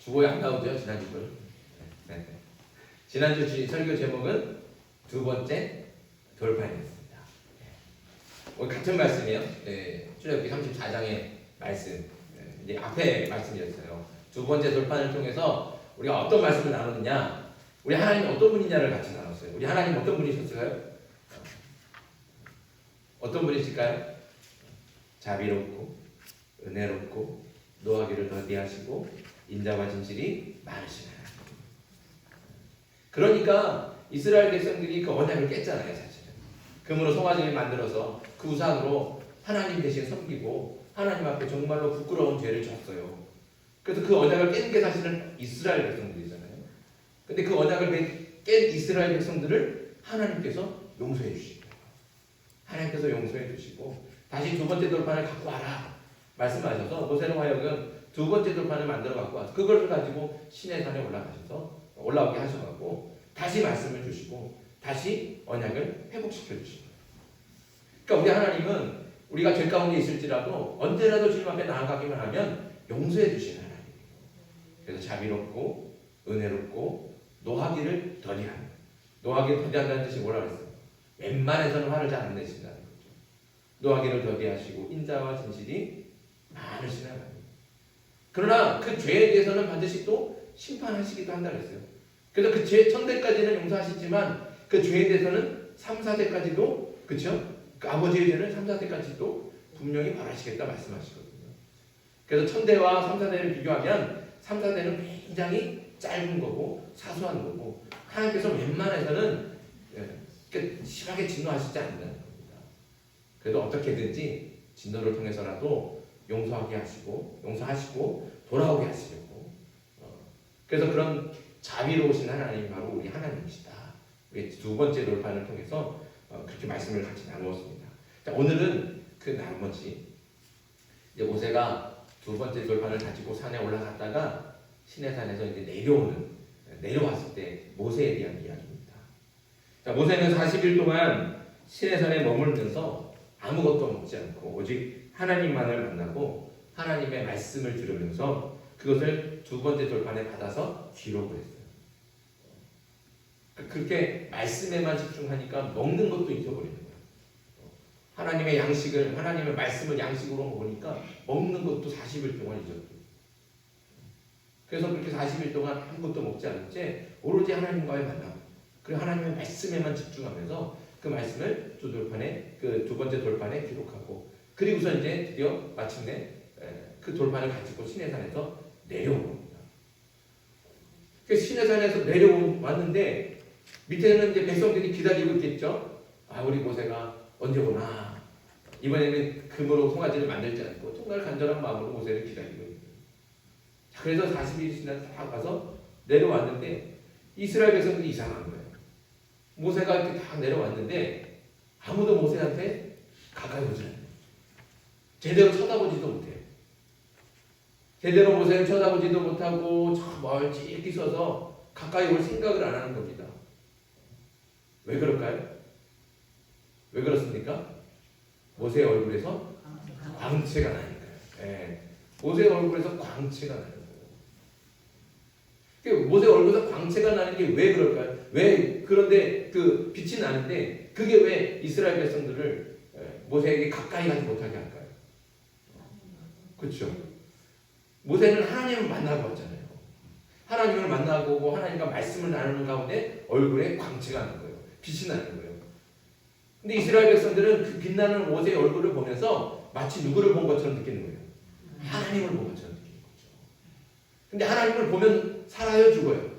주보에 안 나오죠, 지난주 걸. 네. 지난주 설교 제목은 두 번째 돌파였습니다. 오늘 같은 말씀이에요. 출애굽기 34장의 말씀. 이제 앞에 말씀이었어요. 두 번째 돌파를 통해서 우리가 어떤 말씀을 나누느냐, 우리 하나님 어떤 분이냐를 같이 나눴어요. 우리 하나님 어떤 분이셨어요? 어떤 분이실까요? 자비롭고 은혜롭고 노하기를 더디하시고 인자와 진실이 많으신 하나님. 그러니까 이스라엘 백성들이 그 언약을 깼잖아요. 사실은 금으로 송아지를 만들어서 그 우상으로 하나님 대신 섬기고 하나님 앞에 정말로 부끄러운 죄를 졌어요. 그래서 그 언약을 깬 게 사실은 이스라엘 백성들이잖아요. 근데 그 언약을 깬 이스라엘 백성들을 하나님께서 용서해 주시고, 하나님께서 용서해 주시고 다시 두 번째 돌판을 갖고 와라 말씀하셔서 모세로 하여금 두 번째 돌판을 만들어 갖고 와서 그걸 가지고 시내산에 올라오게 하셔갖고 다시 말씀을 주시고 다시 언약을 회복시켜 주시고. 그러니까 우리 하나님은 우리가 죄 가운데 있을지라도 언제라도 주님 앞에 나아가기만 하면 용서해 주시는 하나님이에요. 그래서 자비롭고 은혜롭고 노하기를 더디하는, 노하기를 더디한다는 뜻이 뭐라 그랬어요? 웬만해서는 화를 잘 안 내신다는 거죠. 노하기를 더디하시고 인자와 진실이 많으신 하나님. 그러나 그 죄에 대해서는 반드시 또 심판하시기도 한다 그랬어요. 그래서 그 죄 천대까지는 용서하시지만 그 죄에 대해서는 3, 4대까지도, 그렇죠? 그 아버지의 죄는 3, 4대까지도 분명히 벌하시겠다 말씀하시거든요. 그래서 천대와 3, 4대를 비교하면 3, 4대는 굉장히 짧은 거고 사소한 거고 하나님께서 웬만해서는 심하게 진노하시지 않는다는 겁니다. 그래도 어떻게든지 진노를 통해서라도 용서하시고 돌아오게 하시려고. 그래서 그런 자비로우신 하나님이 바로 우리 하나님이시다. 우리 두 번째 돌판을 통해서 그렇게 말씀을 같이 나누었습니다. 자, 오늘은 그 나머지 이제 모세가 두 번째 돌판을 가지고 산에 올라갔다가 시내산에서 이제 내려왔을 때 모세에 대한 이야기입니다. 자, 모세는 40일 동안 시내산에 머물면서 아무것도 먹지 않고 오직 하나님만을 만나고 하나님의 말씀을 들으면서 그것을 두 번째 돌판에 받아서 기록을 했어요. 그렇게 말씀에만 집중하니까 먹는 것도 잊어버리는 거예요. 하나님의 말씀을 양식으로 먹으니까 먹는 것도 40일 동안 잊어버려요. 그래서 그렇게 40일 동안 아무것도 먹지 않은 채 오로지 하나님과의 만남, 그리고 하나님의 말씀에만 집중하면서 그 말씀을 두 번째 돌판에 기록하고, 그리고서 이제 드디어 마침내 그 돌판을 가지고 시내산에서 내려온 겁니다. 시내산에서 내려왔는데 밑에는 이제 백성들이 기다리고 있겠죠. 우리 모세가 언제 오나. 이번에는 금으로 송아지를 만들지 않고 정말 간절한 마음으로 모세를 기다리고 있어요. 그래서 40일이 지나 다 가서 내려왔는데 이스라엘 백성들이 이상한 거예요. 모세가 이렇게 다 내려왔는데 아무도 모세한테 가까이 오지 않아요. 제대로 쳐다보지도 못해요. 제대로 모세를 쳐다보지도 못하고 저 멀찍이 서서 가까이 올 생각을 안 하는 겁니다. 왜 그럴까요? 왜 그렇습니까? 모세의 얼굴에서 광채가 나니까요. 모세의 얼굴에서 광채가 나는 거예요. 모세의 얼굴에서 광채가 나는 게 왜 그럴까요? 그런데 그 빛이 나는데 그게 왜 이스라엘 백성들을 모세에게 가까이 가지 못하게 할까요? 그렇죠? 모세는 하나님을 만나고 왔잖아요. 하나님을 만나고 하나님과 말씀을 나누는 가운데 얼굴에 광채가 나는 거예요. 빛이 나는 거예요. 근데 이스라엘 백성들은 그 빛나는 모세의 얼굴을 보면서 마치 누구를 본 것처럼 느끼는 거예요. 하나님을 본 것처럼 느끼는 거죠. 근데 하나님을 보면 살아요, 죽어요?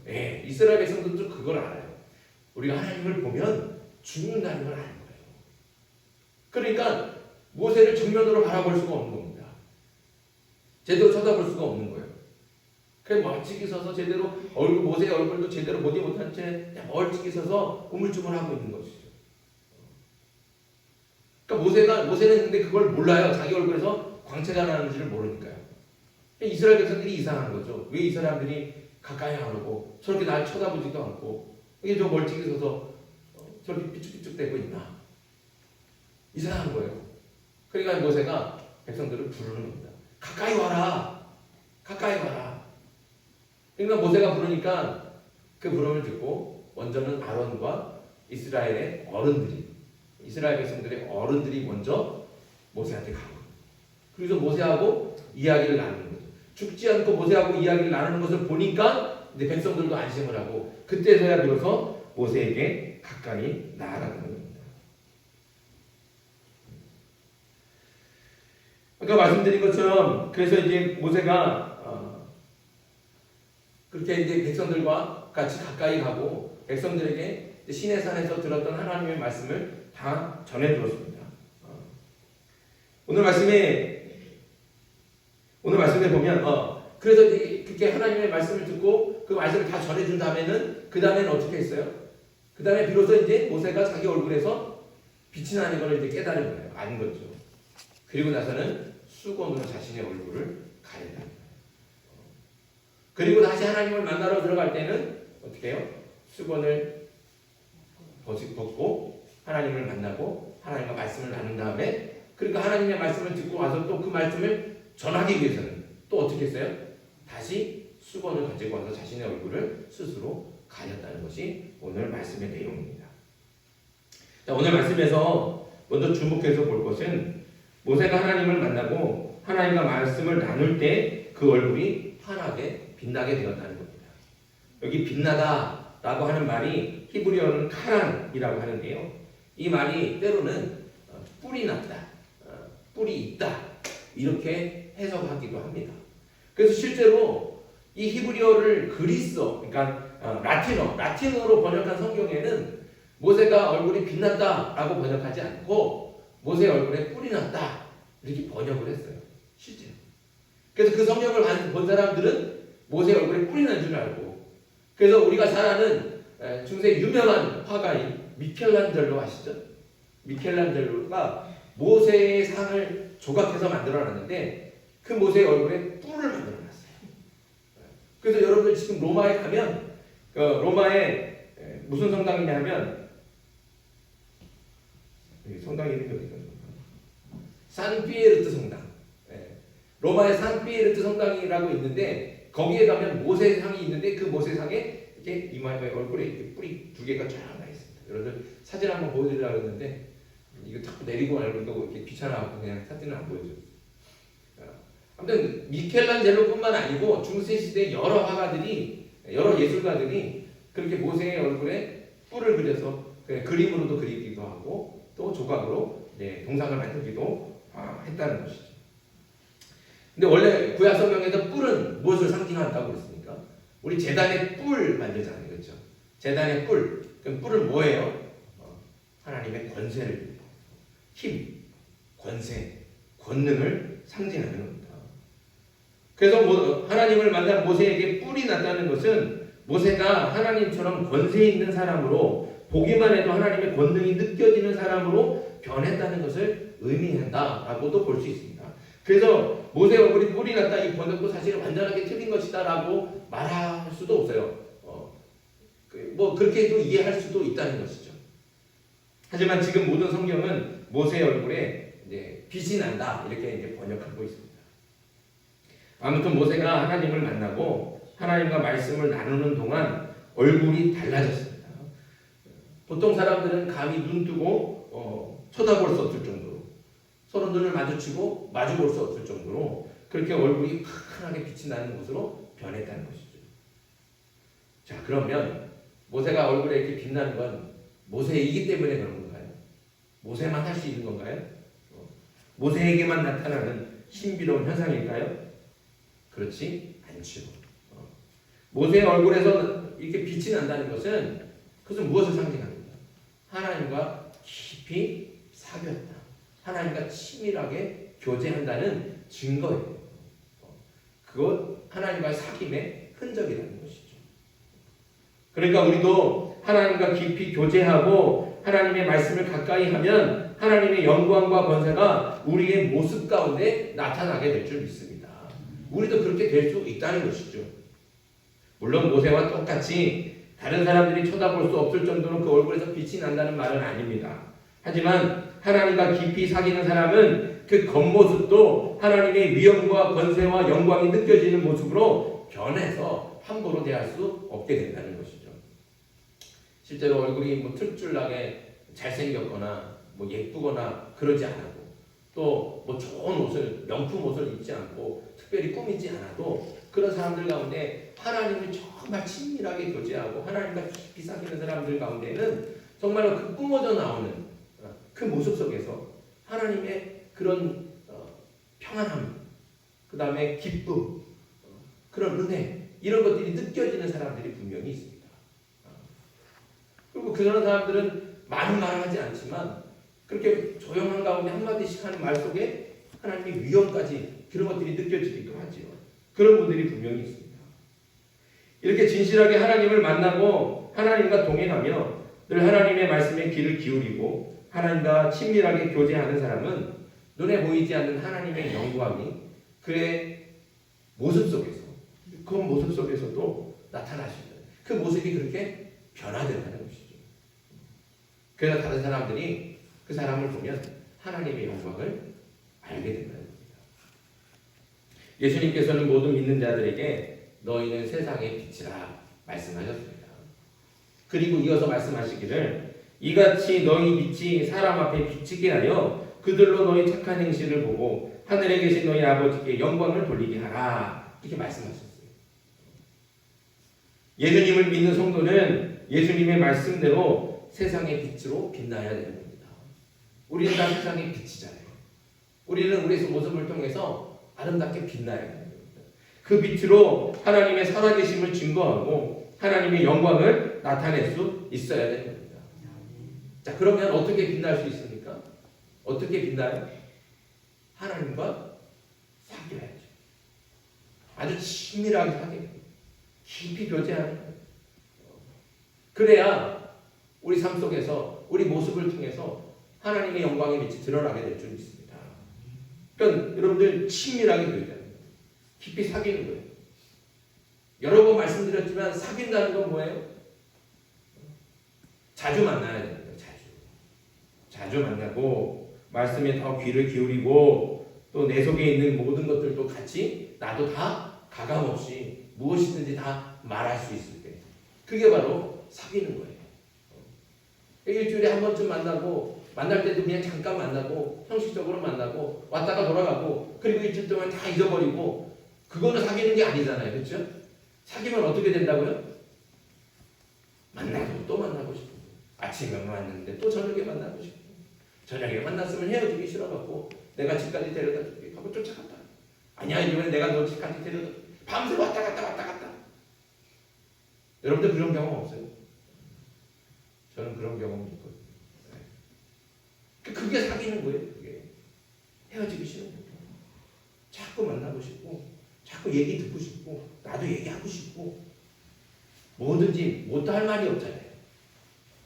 예, 이스라엘 백성들도 그걸 알아요. 우리가 하나님을 보면 죽는다는 걸 아는 거예요. 그러니까 모세를 정면으로 바라볼 수가 없는 겁니다. 제대로 쳐다볼 수가 없는 거예요. 그래서 멀찍이 서서 제대로 모세의 얼굴도 제대로 보지 못한 채 멀찍이 서서 우물쭈물하고 있는 것이죠. 그러니까 모세는 근데 그걸 몰라요. 자기 얼굴에서 광채가 나는지를 모르니까요. 이스라엘 백성들이 이상한 거죠. 왜 이 사람들이 가까이 안 오고 저렇게 날 쳐다보지도 않고 이게 저 멀찍이 서서 저렇게 삐쭉삐쭉대고 있나. 이상한 거예요. 그러니까 모세가 백성들을 부르는 겁니다. 가까이 와라. 가까이 와라. 그러니까 모세가 부르니까 그 부름을 듣고 먼저는 아론과 이스라엘 백성들의 어른들이 먼저 모세한테 가고, 그래서 모세하고 이야기를 나누는 거죠. 죽지 않고 모세하고 이야기를 나누는 것을 보니까 이제 백성들도 안심을 하고, 그때서야 비로소 모세에게 가까이 나아가는 겁니다. 아까 말씀드린 것처럼 그래서 이제 모세가 그렇게 이제 백성들과 같이 가까이 가고 백성들에게 시내산에서 들었던 하나님의 말씀을 다 전해 들었습니다. 오늘 말씀에 보면 그래서 이제 그렇게 하나님의 말씀을 듣고 그 말씀을 다 전해준 다음에는 그 다음에는 어떻게 했어요? 그 다음에 비로소 이제 모세가 자기 얼굴에서 빛이 나는 것을 이제 깨달은 거예요. 아는 거죠. 그리고 나서는 수건으로 자신의 얼굴을 가린다. 그리고 다시 하나님을 만나러 들어갈 때는 어떻게 해요? 수건을 벗고 하나님을 만나고 하나님과 말씀을 나눈 다음에, 그러니까 하나님의 말씀을 듣고 와서 또 그 말씀을 전하기 위해서는 또 어떻게 했어요? 다시 수건을 가지고 와서 자신의 얼굴을 스스로 가렸다는 것이 오늘 말씀의 내용입니다. 자, 오늘 말씀에서 먼저 주목해서 볼 것은 모세가 하나님을 만나고 하나님과 말씀을 나눌 때 그 얼굴이 환하게 빛나게 되었다는 겁니다. 여기 빛나다라고 하는 말이 히브리어는 카란이라고 하는데요. 이 말이 때로는 뿔이 났다, 뿔이 있다 이렇게 해석하기도 합니다. 그래서 실제로 이 히브리어를 그리스어, 그러니까 라틴어로 번역한 성경에는 모세가 얼굴이 빛났다라고 번역하지 않고 모세의 얼굴에 뿔이 났다 이렇게 번역을 했어요. 실제로. 그래서 그 성경을 본 사람들은 모세의 얼굴에 뿔이 난 줄 알고, 그래서 우리가 잘 아는 중세 유명한 화가인 미켈란젤로 아시죠? 미켈란젤로가 모세의 상을 조각해서 만들어놨는데 그 모세의 얼굴에 뿔을 만들어놨어요. 그래서 여러분들 지금 로마에 가면 로마에 무슨 성당이냐 하면 성당 이름이 어디가? 산피에르트 성당. 로마의 산피에르트 성당이라고 있는데 거기에 가면 모세상이 있는데 그 모세상에 이렇게 이마에 얼굴에 이렇게 뿔이 두 개가 쫙 나 있습니다. 여러분들 사진 한번 보여드리려고 했는데 이거 자꾸 내리고 말고 이거 이렇게 귀찮아갖고 그냥 사진을 안 보여줘요. 아무튼 미켈란젤로뿐만 아니고 중세 시대 여러 화가들이, 여러 예술가들이 그렇게 모세의 얼굴에 뿔을 그려서 그림으로도 그리기도 하고 또 조각으로 동상을 만들기도 했다는 것이죠. 근데 원래 구약 성경에서 뿔은 무엇을 상징한다고 그랬습니까? 우리 제단에 뿔 만들잖아요, 그렇죠? 제단에 뿔. 그럼 뿔은 뭐예요? 하나님의 권세를, 힘, 권세, 권능을 상징하는 겁니다. 그래서 하나님을 만난 모세에게 뿔이 났다는 것은 모세가 하나님처럼 권세 있는 사람으로, 보기만 해도 하나님의 권능이 느껴지는 사람으로 변했다는 것을 의미한다라고도 볼 수 있습니다. 그래서 모세 얼굴이 뿔이 났다 이 번역도 사실은 완전하게 틀린 것이다라고 말할 수도 없어요. 그렇게도 이해할 수도 있다는 것이죠. 하지만 지금 모든 성경은 모세의 얼굴에 이제 빛이 난다 이렇게 이제 번역하고 있습니다. 아무튼 모세가 하나님을 만나고 하나님과 말씀을 나누는 동안 얼굴이 달라졌습니다. 보통 사람들은 감히 눈 뜨고 쳐다볼 수 없을 정도로, 서로 눈을 마주치고 마주볼 수 없을 정도로 그렇게 얼굴이 환하게 빛이 나는 것으로 변했다는 것이죠. 자, 그러면 모세가 얼굴에 이렇게 빛나는 건 모세이기 때문에 그런 건가요? 모세만 할 수 있는 건가요? 모세에게만 나타나는 신비로운 현상일까요? 그렇지 않죠. 모세의 얼굴에서 이렇게 빛이 난다는 것은 그것은 무엇을 상징합니까? 하나님과 깊이 사귀었다. 하나님과 친밀하게 교제한다는 증거예요. 그것 하나님과의 사귐의 흔적이라는 것이죠. 그러니까 우리도 하나님과 깊이 교제하고 하나님의 말씀을 가까이 하면 하나님의 영광과 권세가 우리의 모습 가운데 나타나게 될 줄 믿습니다. 우리도 그렇게 될 수 있다는 것이죠. 물론 모세와 똑같이 다른 사람들이 쳐다볼 수 없을 정도로 그 얼굴에서 빛이 난다는 말은 아닙니다. 하지만 하나님과 깊이 사귀는 사람은 그 겉모습도 하나님의 위엄과 권세와 영광이 느껴지는 모습으로 변해서 함부로 대할 수 없게 된다는 것이죠. 실제로 얼굴이 뭐 툴툴하게 잘생겼거나 뭐 예쁘거나 그러지 않아도 또 뭐 좋은 옷을 명품 옷을 입지 않고 특별히 꾸미지 않아도 그런 사람들 가운데 하나님을 정말 친밀하게 교제하고 하나님과 깊이 사귀는 사람들 가운데는 정말로 그 뿜어져 나오는 그 모습 속에서 하나님의 그런 평안함, 그 다음에 기쁨, 그런 은혜 이런 것들이 느껴지는 사람들이 분명히 있습니다. 그리고 그런 사람들은 많은 말을 하지 않지만 그렇게 조용한 가운데 한마디씩 하는 말 속에 하나님의 위엄까지 그런 것들이 느껴지기도 하지요. 그런 분들이 분명히 있습니다. 이렇게 진실하게 하나님을 만나고 하나님과 동행하며 늘 하나님의 말씀에 귀를 기울이고 하나님과 친밀하게 교제하는 사람은 눈에 보이지 않는 하나님의 영광이 그의 모습 속에서 그 모습 속에서도 나타나시는 그 모습이 그렇게 변화된다는 것이죠. 그래서 다른 사람들이 그 사람을 보면 하나님의 영광을 알게 된다는 겁니다. 예수님께서는 모든 믿는 자들에게 너희는 세상의 빛이라 말씀하셨습니다. 그리고 이어서 말씀하시기를 이같이 너희 빛이 사람 앞에 비치게 하여 그들로 너희 착한 행실을 보고 하늘에 계신 너희 아버지께 영광을 돌리게 하라 이렇게 말씀하셨어요. 예수님을 믿는 성도는 예수님의 말씀대로 세상의 빛으로 빛나야 되는 겁니다. 우리는 다 세상의 빛이잖아요. 우리는 우리의 모습을 통해서 아름답게 빛나야 되는 겁니다. 그 빛으로 하나님의 살아계심을 증거하고 하나님의 영광을 나타낼 수 있어야 되는 겁니다. 자, 그러면 어떻게 빛날 수 있습니까? 어떻게 빛나요? 하나님과 사귀어야죠. 아주 친밀하게 사귀어요. 깊이 교제하는 거예요. 그래야 우리 삶 속에서 우리 모습을 통해서 하나님의 영광의 빛이 드러나게 될 줄 믿습니다. 그러니까 여러분들 친밀하게 교제하는 거예요. 깊이 사귀는 거예요. 여러 번 말씀드렸지만 사귄다는 건 뭐예요? 자주 만나야 되는 거예요. 자주 만나고 말씀에 더 귀를 기울이고 또 내 속에 있는 모든 것들도 같이 나도 다 가감없이 무엇이든지 다 말할 수 있을 때 그게 바로 사귀는 거예요. 일주일에 한 번쯤 만나고 만날 때도 그냥 잠깐 만나고 형식적으로 만나고 왔다가 돌아가고 그리고 일주일 동안 다 잊어버리고 그거는 사귀는 게 아니잖아요. 그렇죠? 사귀면 어떻게 된다고요? 만나고 또 만나고 싶고 아침에 만났는데 또 저녁에 만나고 싶고 저녁에 만났으면 헤어지기 싫어갖고 내가 집까지 데려다 줄게 하고 쫓아갔다. 아니야 이번엔 내가 너 집까지 데려다 줄게. 밤새 왔다 갔다. 여러분들 그런 경험 없어요? 저는 그런 경험이 있거든요. 그게 사귀는 거예요. 그게 헤어지기 싫은 거예요. 자꾸 만나고 싶고 자꾸 얘기 듣고 싶고 나도 얘기하고 싶고 뭐든지 못도 할 말이 없잖아요.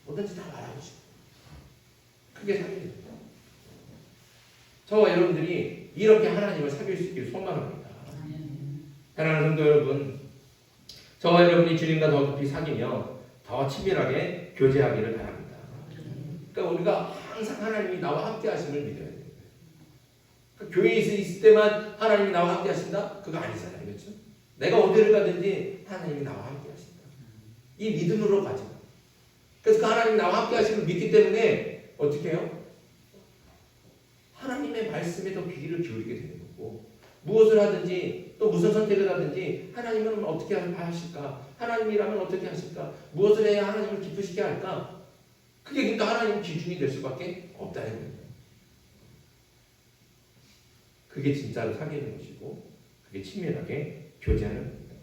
뭐든지 다 말하고 싶고 그게 사귀는 거예요. 저와 여러분들이 이렇게 하나님을 사귈 수 있기를 소망합니다. 사랑하는 성도 여러분, 저와 여러분이 주님과 더 깊이 사귀며 더 친밀하게 교제하기를 바랍니다. 그러니까 우리가 항상 하나님이 나와 함께 하심을 믿어야 돼요. 그러니까 교회에 있을 때만 하나님이 나와 함께 하신다? 그거 아니잖아요. 그렇죠? 내가 어디를 가든지 하나님이 나와 함께 하신다. 이 믿음으로 가죠. 그래서 그 하나님이 나와 함께 하심을 믿기 때문에 어떻게 해요? 하나님의 말씀에 더 귀를 기울이게 되는 거고 무엇을 하든지 또 무슨 선택을 하든지 하나님은 어떻게 하실까? 하나님이라면 어떻게 하실까? 무엇을 해야 하나님을 기쁘시게 할까? 그게 그러니까 하나님 기준이 될 수밖에 없다는 거예요. 그게 진짜로 사귀는 것이고 그게 친밀하게 교제하는 겁니다.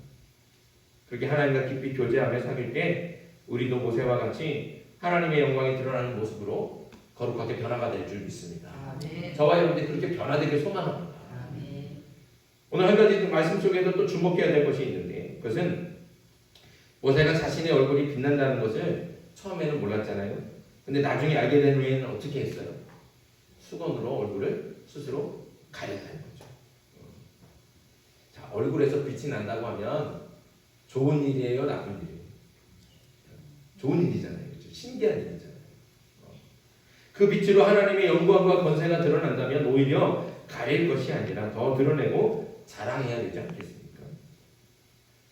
그렇게 하나님과 깊이 교제하며 사귈 때 우리도 모세와 같이 하나님의 영광이 드러나는 모습으로 거룩하게 변화가 될 줄 믿습니다. 아멘. 저와 여러분들이 그렇게 변화되길 소망합니다. 아멘. 오늘 한 가지 말씀 속에서 또 주목해야 될 것이 있는데 그것은 모세가 자신의 얼굴이 빛난다는 것을 처음에는 몰랐잖아요. 근데 나중에 알게 된 후에는 어떻게 했어요? 수건으로 얼굴을 스스로 가렸다는 거죠. 자, 얼굴에서 빛이 난다고 하면 좋은 일이에요, 나쁜 일이에요? 좋은 일이잖아요. 그렇죠? 신기한 일이잖아요. 그 빛으로 하나님의 영광과 권세가 드러난다면 오히려 가릴 것이 아니라 더 드러내고 자랑해야 되지 않겠습니까?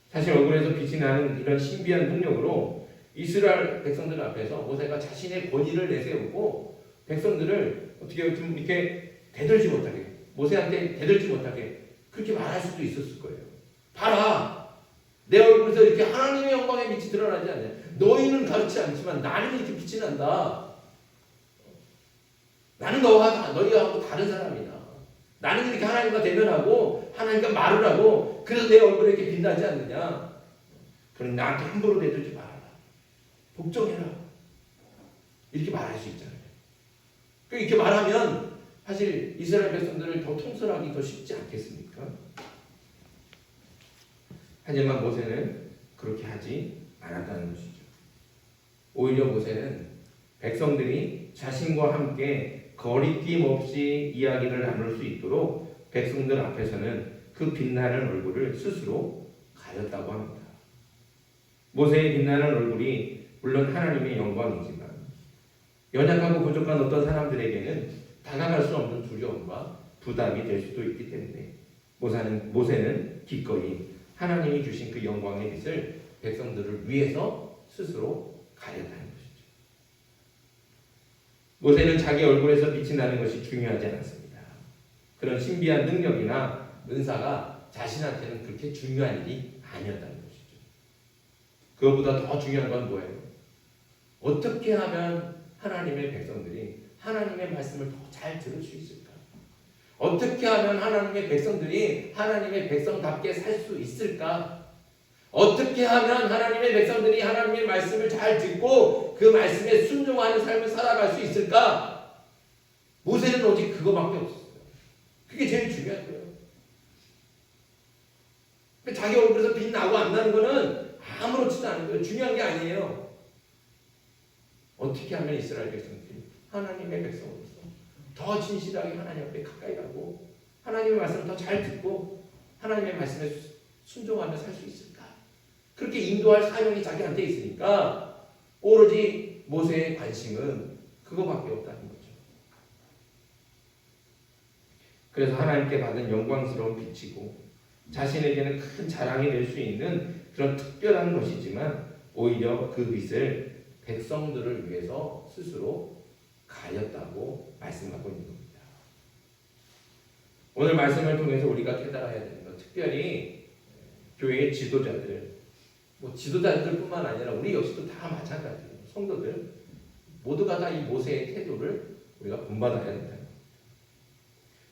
사실 얼굴에서 빛이 나는 이런 신비한 능력으로 이스라엘 백성들 앞에서 모세가 자신의 권위를 내세우고 백성들을 어떻게 좀 이렇게 대들지 못하게, 모세한테 대들지 못하게 그렇게 말할 수도 있었을 거예요. 봐라, 내 얼굴에서 이렇게 하나님의 영광의 빛이 드러나지 않냐. 너희는 그렇지 않지만 나는 이렇게 빛이 난다. 나는 너희하고 다른 사람이다. 나는 이렇게 하나님과 대면하고 하나님과 말을 하고 그래서 내 얼굴에 이렇게 빛나지 않느냐. 그럼 나한테 함부로 대들지 말아라. 복종해라. 이렇게 말할 수 있잖아요. 이렇게 말하면 사실 이스라엘 백성들을 더 통솔하기 더 쉽지 않겠습니까? 하지만 모세는 그렇게 하지 않았다는 것이죠. 오히려 모세는 백성들이 자신과 함께 거리낌 없이 이야기를 나눌 수 있도록 백성들 앞에서는 그 빛나는 얼굴을 스스로 가렸다고 합니다. 모세의 빛나는 얼굴이 물론 하나님의 영광이지만 연약하고 부족한 어떤 사람들에게는 다가갈 수 없는 두려움과 부담이 될 수도 있기 때문에 모세는 기꺼이 하나님이 주신 그 영광의 빛을 백성들을 위해서 스스로 가렸다는 것이죠. 모세는 자기 얼굴에서 빛이 나는 것이 중요하지 않았습니다. 그런 신비한 능력이나 은사가 자신한테는 그렇게 중요한 일이 아니었다는 것이죠. 그것보다 더 중요한 건 뭐예요? 어떻게 하면 하나님의 백성들이 하나님의 말씀을 더 잘 들을 수 있을까? 어떻게 하면 하나님의 백성들이 하나님의 백성답게 살 수 있을까? 어떻게 하면 하나님의 백성들이 하나님의 말씀을 잘 듣고 그 말씀에 순종하는 삶을 살아갈 수 있을까? 모세는 오직 그거밖에 없었어요. 그게 제일 중요한 거예요. 자기 얼굴에서 빛 나고 안 나는 거는 아무렇지도 않은 거예요. 중요한 게 아니에요. 어떻게 하면 이스라엘 백성들이 하나님의 백성으로서 더 진실하게 하나님 앞에 가까이 가고 하나님의 말씀을 더 잘 듣고 하나님의 말씀에 순종하며 살 수 있을까? 그렇게 인도할 사명이 자기한테 있으니까 오로지 모세의 관심은 그거밖에 없다는 거죠. 그래서 하나님께 받은 영광스러운 빛이고 자신에게는 큰 자랑이 될 수 있는 그런 특별한 것이지만 오히려 그 빛을 백성들을 위해서 스스로 가렸다고 말씀하고 있는 겁니다. 오늘 말씀을 통해서 우리가 깨달아야 되는 건 특별히 교회의 지도자들, 지도자들뿐만 아니라 우리 역시도 다 마찬가지예요. 성도들 모두가 다 이 모세의 태도를 우리가 본받아야 된다.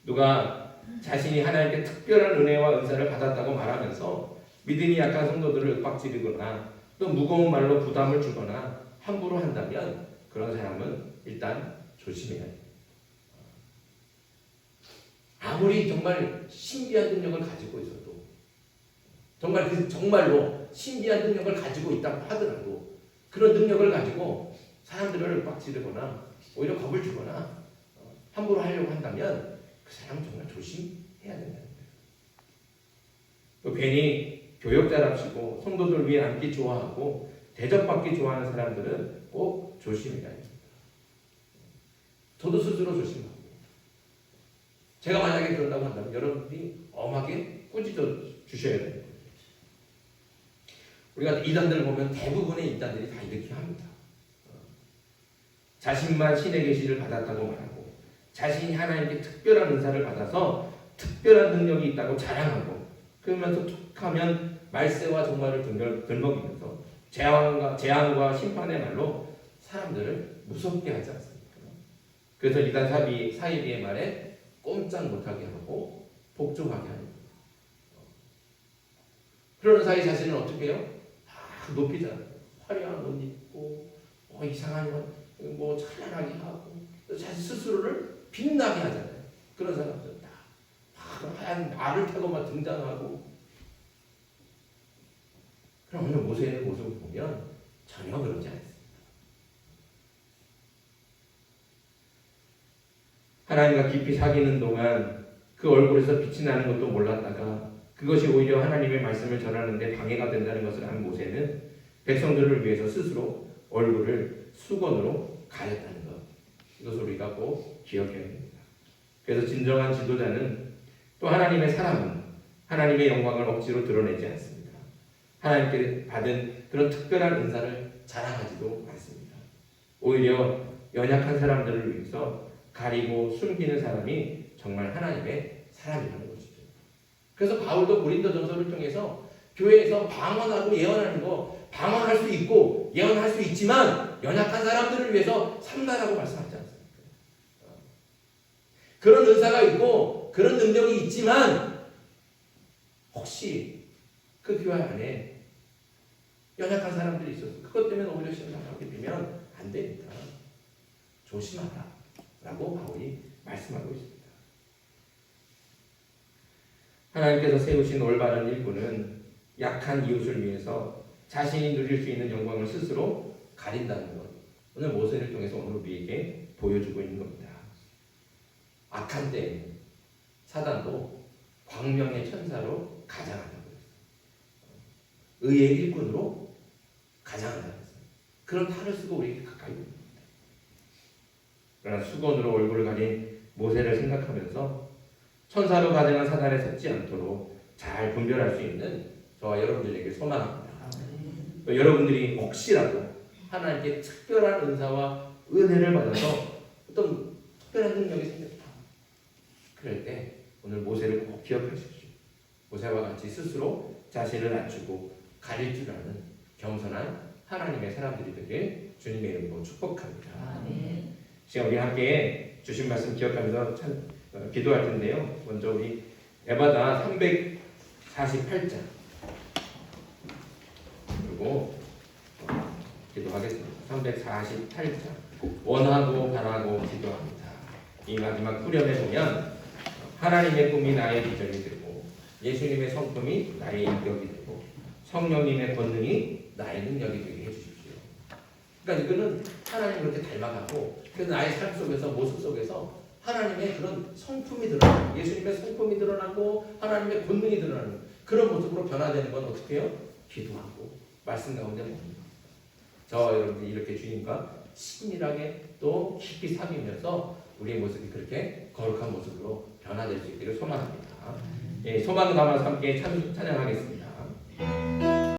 누가 자신이 하나님께 특별한 은혜와 은사를 받았다고 말하면서 믿음이 약한 성도들을 윽박지르거나 또 무거운 말로 부담을 주거나 함부로 한다면 그런 사람은 일단 조심해야 돼요. 아무리 정말 신비한 능력을 가지고 있어도 정말로 신비한 능력을 가지고 있다고 하더라도 그런 능력을 가지고 사람들을 윽박지르거나 오히려 겁을 주거나 함부로 하려고 한다면 그 사람은 정말 조심해야 된다는 거예요. 괜히 교역자랍시고 성도들 위해 앉기 좋아하고 대접받기 좋아하는 사람들은 꼭 조심해야 됩니다. 저도 스스로 조심하고 제가 만약에 그런다고 한다면 여러분이 엄하게 꾸짖어 주셔야 되는 거예요. 우리가 이단들을 보면 대부분의 이단들이 다 이렇게 합니다. 자신만 신의 계시를 받았다고 말하고 자신이 하나님께 특별한 은사를 받아서 특별한 능력이 있다고 자랑하고 그러면서 툭하면 말세와 종말을 들먹이면서 재앙과 심판의 말로 사람들을 무섭게 하지 않습니까? 그래서 이단 사이비의 말에 꼼짝 못하게 하고 복종하게 하는 거예요. 그러는 사이 자신은 어떻게 해요? 높이잖아요. 화려한 옷 입고 이상한 찬란하게 하고 자신 스스로를 빛나게 하잖아요. 그런 사람들 다 하얀 말을 타고 막 등장하고. 그럼 오늘 모세의 모습을 보면 전혀 그러지 않습니다. 하나님과 깊이 사귀는 동안 그 얼굴에서 빛이 나는 것도 몰랐다가 그것이 오히려 하나님의 말씀을 전하는 데 방해가 된다는 것을 안 모세는 백성들을 위해서 스스로 얼굴을 수건으로 가렸다는 것. 이것을 우리가 꼭 기억해야 됩니다. 그래서 진정한 지도자는 또 하나님의 사람은 하나님의 영광을 억지로 드러내지 않습니다. 하나님께 받은 그런 특별한 은사를 자랑하지도 않습니다. 오히려 연약한 사람들을 위해서 가리고 숨기는 사람이 정말 하나님의 사람이라는 것이죠. 그래서 바울도 고린도전서를 통해서 교회에서 방언하고 예언하는 거 방언할 수 있고 예언할 수 있지만 연약한 사람들을 위해서 삼가라고 말씀하지 않습니까? 그런 은사가 있고 그런 능력이 있지만 혹시 그 교회 안에 연약한 사람들이 있어서 그것 때문에 오히려 심상하게 되면 안 됩니다. 조심하라 라고 바울이 말씀하고 있습니다. 하나님께서 세우신 올바른 일꾼은 약한 이웃을 위해서 자신이 누릴 수 있는 영광을 스스로 가린다는 것, 오늘 모세를 통해서 오늘 우리에게 보여주고 있는 겁니다. 악한 때 사단도 광명의 천사로 가장한다고 했어요. 의의 일꾼으로 가장한다고 했어요. 그런 탈을 쓰고 우리에게 가까이 옵니다. 그러나 수건으로 얼굴을 가린 모세를 생각하면서 천사로 가장한 사단에 섰지 않도록 잘 분별할 수 있는 저와 여러분들에게 소망합니다. 여러분들이 혹시라도 하나님께 특별한 은사와 은혜를 받아서 어떤 특별한 능력이 생겼다. 그럴 때 오늘 모세를 꼭 기억하십시오. 모세와 같이 스스로 자신을 낮추고 가릴 줄 아는 겸손한 하나님의 사람들이 되길 주님의 이름으로 축복합니다. 지금 우리 함께 주신 말씀 기억하면서 기도할 텐데요. 먼저 우리 에바다 348장 그리고 기도하겠습니다. 348장 원하고 바라고 기도합니다. 이 마지막 후렴에 보면 하나님의 꿈이 나의 비전이 되고 예수님의 성품이 나의 인격이 되고 성령님의 권능이 나의 능력이 되게 해주십시오. 그러니까 이거는 하나님을 이렇게 닮아가고 그래서 나의 삶 속에서 모습 속에서 하나님의 그런 성품이 드러나고 예수님의 성품이 드러나고 하나님의 권능이 드러나는 그런 모습으로 변화되는 건 어떻게 해요? 기도하고 말씀 가운데 먹는 겁니다. 저와 여러분들이 이렇게 주님과 친밀하게 또 깊이 사귀면서 우리의 모습이 그렇게 거룩한 모습으로 변화될 수 있기를 소망합니다. 예, 소망 담아서 함께 찬양하겠습니다.